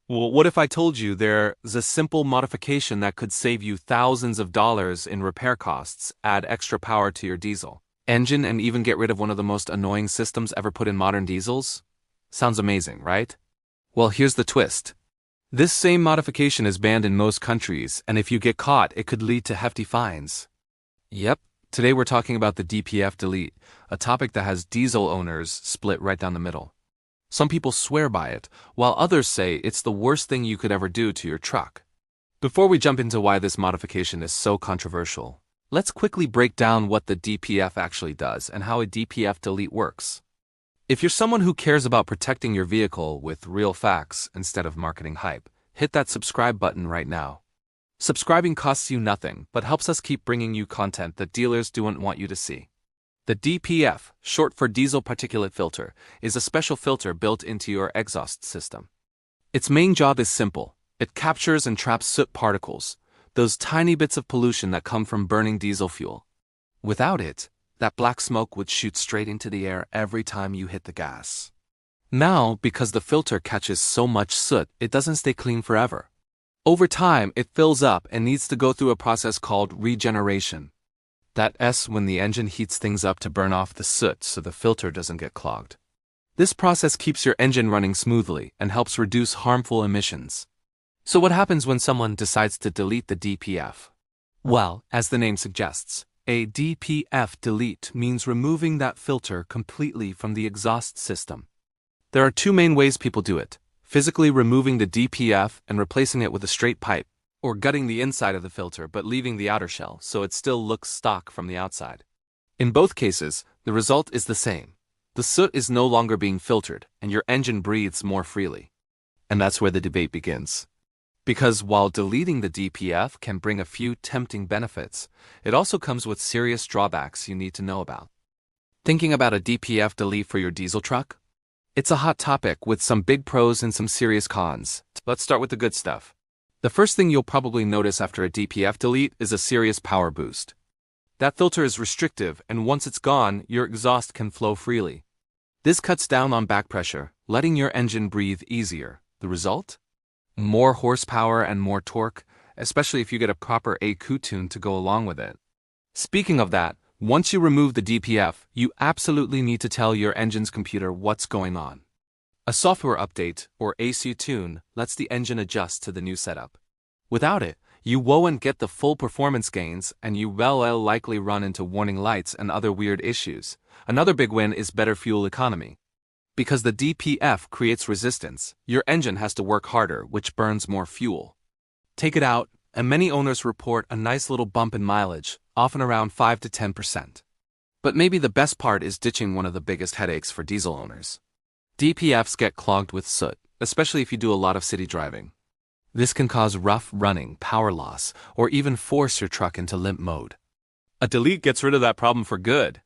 Well, what if I told you there's a simple modification that could save you thousands of dollars in repair costs, add extra power to your diesel engine, and even get rid of one of the most annoying systems ever put in modern diesels? Sounds amazing, right? Well, here's the twist. This same modification is banned in most countries, and if you get caught, it could lead to hefty fines. Yep, today we're talking about the DPF delete, a topic that has diesel owners split right down the middle. Some people swear by it, while others say it's the worst thing you could ever do to your truck. Before we jump into why this modification is so controversial, let's quickly break down what the DPF actually does and how a DPF delete works. If you're someone who cares about protecting your vehicle with real facts instead of marketing hype, hit that subscribe button right now. Subscribing costs you nothing, but helps us keep bringing you content that dealers don't want you to see. The DPF, short for diesel particulate filter, is a special filter built into your exhaust system. Its main job is simple. It captures and traps soot particles, those tiny bits of pollution that come from burning diesel fuel. Without it, that black smoke would shoot straight into the air every time you hit the gas. Now, because the filter catches so much soot, it doesn't stay clean forever. Over time, it fills up and needs to go through a process called regeneration. That's when the engine heats things up to burn off the soot so the filter doesn't get clogged. This process keeps your engine running smoothly and helps reduce harmful emissions. So what happens when someone decides to delete the DPF? Well, as the name suggests, a DPF delete means removing that filter completely from the exhaust system. There are two main ways people do it: physically removing the DPF and replacing it with a straight pipe, or gutting the inside of the filter but leaving the outer shell so it still looks stock from the outside. In both cases, the result is the same. The soot is no longer being filtered, and your engine breathes more freely. And that's where the debate begins. Because while deleting the DPF can bring a few tempting benefits, it also comes with serious drawbacks you need to know about. Thinking about a DPF delete for your diesel truck? It's a hot topic with some big pros and some serious cons. Let's start with the good stuff. The first thing you'll probably notice after a DPF delete is a serious power boost. That filter is restrictive, and once it's gone, your exhaust can flow freely. This cuts down on back pressure, letting your engine breathe easier. The result? More horsepower and more torque, especially if you get a proper ECU tune to go along with it. Speaking of that, once you remove the DPF, you absolutely need to tell your engine's computer what's going on. A software update, or ECU tune, lets the engine adjust to the new setup. Without it, you won't get the full performance gains, and you will likely run into warning lights and other weird issues. Another big win is better fuel economy. Because the DPF creates resistance, your engine has to work harder, which burns more fuel. Take it out, and many owners report a nice little bump in mileage, often around 5 to 10%. But maybe the best part is ditching one of the biggest headaches for diesel owners. DPFs get clogged with soot, especially if you do a lot of city driving. This can cause rough running, power loss, or even force your truck into limp mode. A delete gets rid of that problem for good.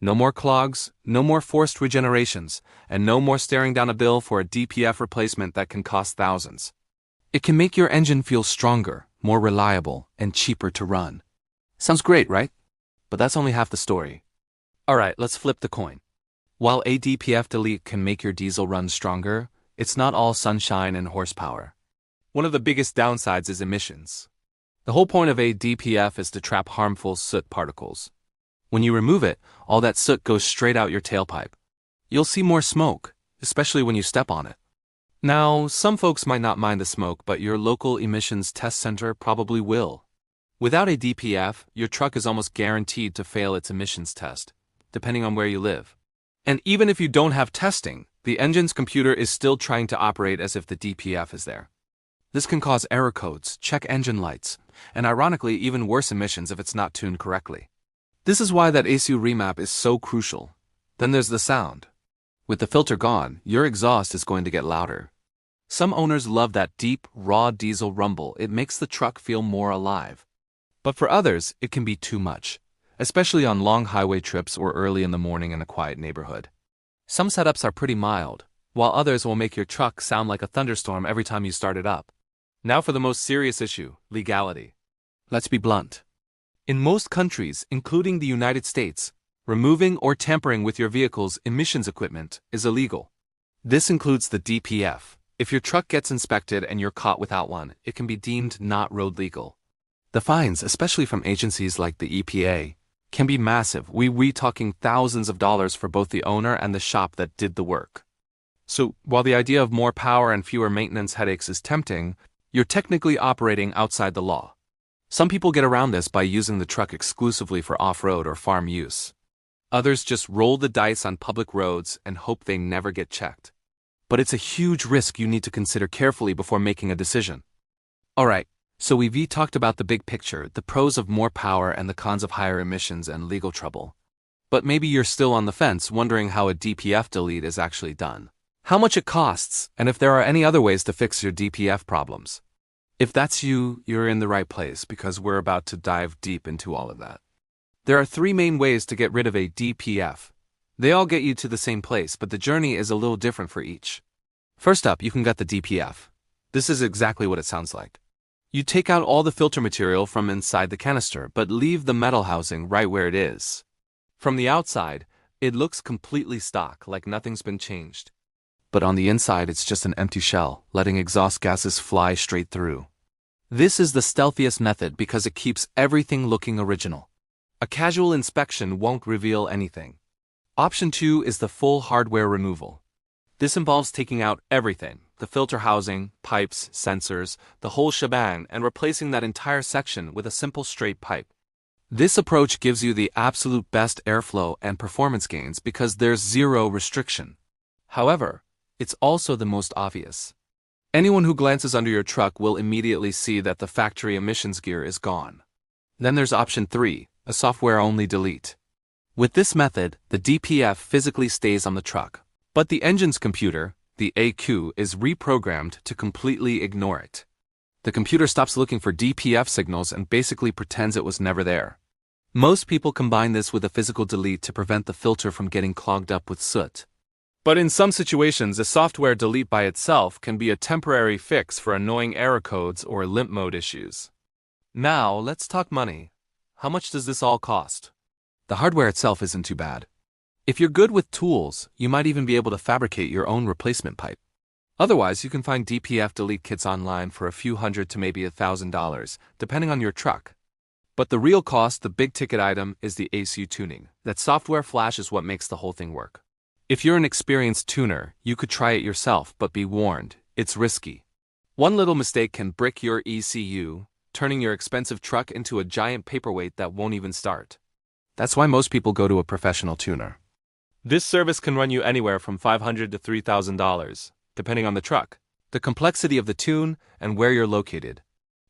No more clogs, no more forced regenerations, and no more staring down a bill for a DPF replacement that can cost thousands. It can make your engine feel stronger, more reliable, and cheaper to run. Sounds great, right? But that's only half the story. Alright, let's flip the coin. While a DPF delete can make your diesel run stronger, it's not all sunshine and horsepower. One of the biggest downsides is emissions. The whole point of a DPF is to trap harmful soot particles. When you remove it, all that soot goes straight out your tailpipe. You'll see more smoke, especially when you step on it. Now, some folks might not mind the smoke, but your local emissions test center probably will. Without a DPF, your truck is almost guaranteed to fail its emissions test, depending on where you live. And even if you don't have testing, the engine's computer is still trying to operate as if the DPF is there. This can cause error codes, check engine lights, and ironically even worse emissions if it's not tuned correctly. This is why that ECU remap is so crucial. Then there's the sound. With the filter gone, your exhaust is going to get louder. Some owners love that deep, raw diesel rumble. It makes the truck feel more alive. But for others, it can be too much, especially on long highway trips or early in the morning in a quiet neighborhood. Some setups are pretty mild, while others will make your truck sound like a thunderstorm every time you start it up. Now for the most serious issue, legality. Let's be blunt. In most countries, including the United States, removing or tampering with your vehicle's emissions equipment is illegal. This includes the DPF, If your truck gets inspected and you're caught without one, it can be deemed not road legal. The fines, especially from agencies like the EPA, can be massive. We talking thousands of dollars for both the owner and the shop that did the work. So, while the idea of more power and fewer maintenance headaches is tempting, you're technically operating outside the law. Some people get around this by using the truck exclusively for off-road or farm use. Others just roll the dice on public roads and hope they never get checked. But it's a huge risk you need to consider carefully before making a decision. Alright, so we've talked about the big picture, the pros of more power and the cons of higher emissions and legal trouble. But maybe you're still on the fence wondering how a DPF delete is actually done, how much it costs, and if there are any other ways to fix your DPF problems. If that's you, you're in the right place because we're about to dive deep into all of that. There are 3 main ways to get rid of a DPF. They all get you to the same place, but the journey is a little different for each. First up, you can get the DPF. This is exactly what it sounds like. You take out all the filter material from inside the canister, but leave the metal housing right where it is. From the outside, it looks completely stock, like nothing's been changed. But on the inside, it's just an empty shell, letting exhaust gases fly straight through. This is the stealthiest method because it keeps everything looking original. A casual inspection won't reveal anything. Option 2 is the full hardware removal. This involves taking out everything, the filter housing, pipes, sensors, the whole shebang, and replacing that entire section with a simple straight pipe. This approach gives you the absolute best airflow and performance gains because there's zero restriction. However, it's also the most obvious. Anyone who glances under your truck will immediately see that the factory emissions gear is gone. Then there's option 3, a software-only delete. With this method, the DPF physically stays on the truck, but the engine's computer, the AQ, is reprogrammed to completely ignore it. The computer stops looking for DPF signals and basically pretends it was never there. Most people combine this with a physical delete to prevent the filter from getting clogged up with soot. But in some situations, a software delete by itself can be a temporary fix for annoying error codes or limp mode issues. Now, let's talk money. How much does this all cost? The hardware itself isn't too bad. If you're good with tools, you might even be able to fabricate your own replacement pipe. Otherwise, you can find DPF delete kits online for a few hundred to maybe $1,000, depending on your truck. But the real cost, the big ticket item, is the ACU tuning. That software flash is what makes the whole thing work. If you're an experienced tuner, you could try it yourself, but be warned, it's risky. One little mistake can brick your ECU, turning your expensive truck into a giant paperweight that won't even start. That's why most people go to a professional tuner. This service can run you anywhere from $500 to $3,000, depending on the truck, the complexity of the tune, and where you're located.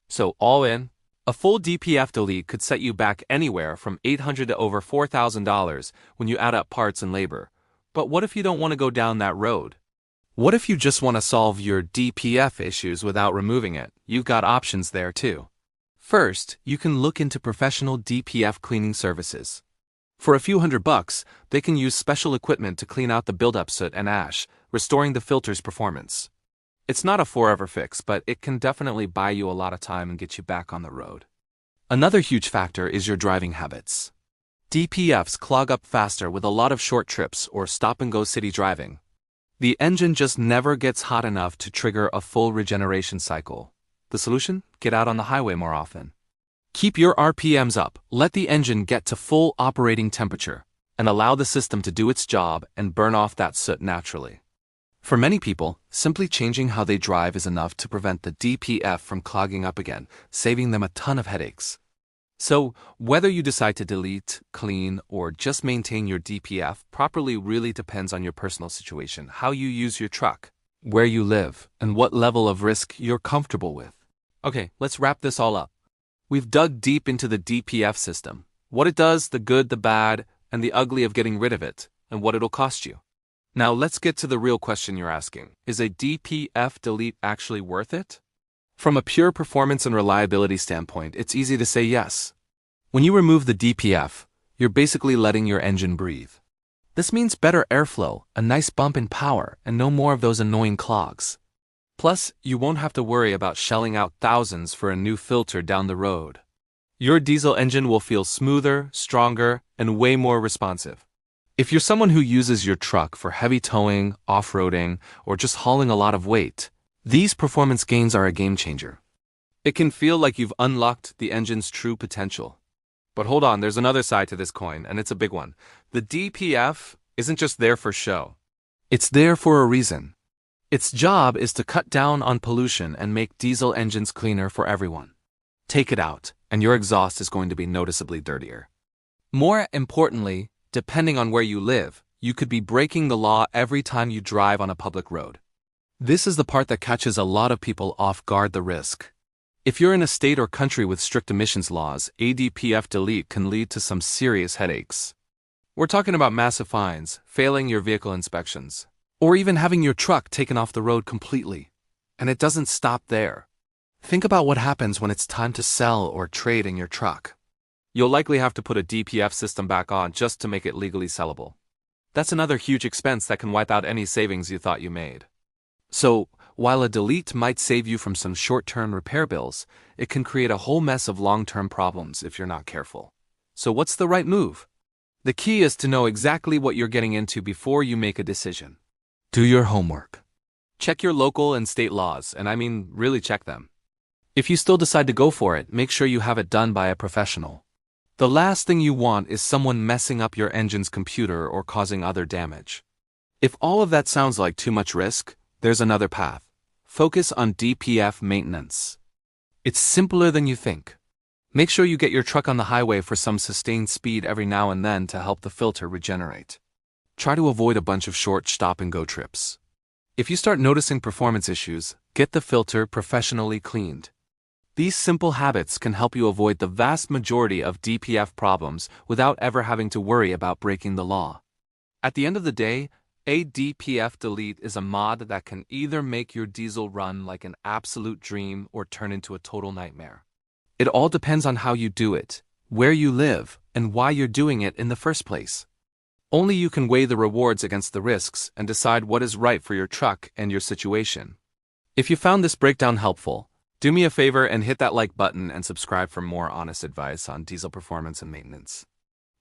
So all in, a full DPF delete could set you back anywhere from $800 to over $4,000 when you add up parts and labor. But what if you don't want to go down that road? What if you just want to solve your DPF issues without removing it? You've got options there too. First, you can look into professional DPF cleaning services. For a few $100, they can use special equipment to clean out the buildup soot and ash, restoring the filter's performance. It's not a forever fix, but it can definitely buy you a lot of time and get you back on the road. Another huge factor is your driving habits. DPFs clog up faster with a lot of short trips or stop-and-go city driving. The engine just never gets hot enough to trigger a full regeneration cycle. The solution? Get out on the highway more often. Keep your RPMs up, let the engine get to full operating temperature, and allow the system to do its job and burn off that soot naturally. For many people, simply changing how they drive is enough to prevent the DPF from clogging up again, saving them a ton of headaches. So, whether you decide to delete, clean, or just maintain your DPF properly really depends on your personal situation, how you use your truck, where you live, and what level of risk you're comfortable with. Okay, let's wrap this all up. We've dug deep into the DPF system, what it does, the good, the bad, and the ugly of getting rid of it, and what it'll cost you. Now let's get to the real question you're asking. Is a DPF delete actually worth it? From a pure performance and reliability standpoint, it's easy to say yes. When you remove the DPF, you're basically letting your engine breathe. This means better airflow, a nice bump in power, and no more of those annoying clogs. Plus, you won't have to worry about shelling out thousands for a new filter down the road. Your diesel engine will feel smoother, stronger, and way more responsive. If you're someone who uses your truck for heavy towing, off-roading, or just hauling a lot of weight, These performance gains are a game changer. It can feel like you've unlocked the engine's true potential. But hold on, there's another side to this coin, and it's a big one. The DPF isn't just there for show. It's there for a reason. Its job is to cut down on pollution and make diesel engines cleaner for everyone. Take it out, and your exhaust is going to be noticeably dirtier. More importantly, depending on where you live, you could be breaking the law every time you drive on a public road. This is the part that catches a lot of people off guard: the risk. If you're in a state or country with strict emissions laws, a DPF delete can lead to some serious headaches. We're talking about massive fines, failing your vehicle inspections, or even having your truck taken off the road completely. And it doesn't stop there. Think about what happens when it's time to sell or trade in your truck. You'll likely have to put a DPF system back on just to make it legally sellable. That's another huge expense that can wipe out any savings you thought you made. So, while a delete might save you from some short-term repair bills, it can create a whole mess of long-term problems if you're not careful. So what's the right move? The key is to know exactly what you're getting into before you make a decision. Do your homework. Check your local and state laws, and I mean really check them. If you still decide to go for it, make sure you have it done by a professional. The last thing you want is someone messing up your engine's computer or causing other damage. If all of that sounds like too much risk, there's another path. Focus on DPF maintenance. It's simpler than you think. Make sure you get your truck on the highway for some sustained speed every now and then to help the filter regenerate. Try to avoid a bunch of short stop-and-go trips. If you start noticing performance issues, get the filter professionally cleaned. These simple habits can help you avoid the vast majority of DPF problems without ever having to worry about breaking the law. At the end of the day, a DPF delete is a mod that can either make your diesel run like an absolute dream or turn into a total nightmare. It all depends on how you do it, where you live, and why you're doing it in the first place. Only you can weigh the rewards against the risks and decide what is right for your truck and your situation. If you found this breakdown helpful, do me a favor and hit that like button and subscribe for more honest advice on diesel performance and maintenance.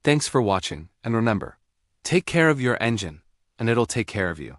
Thanks for watching, and remember, take care of your engine, and it'll take care of you.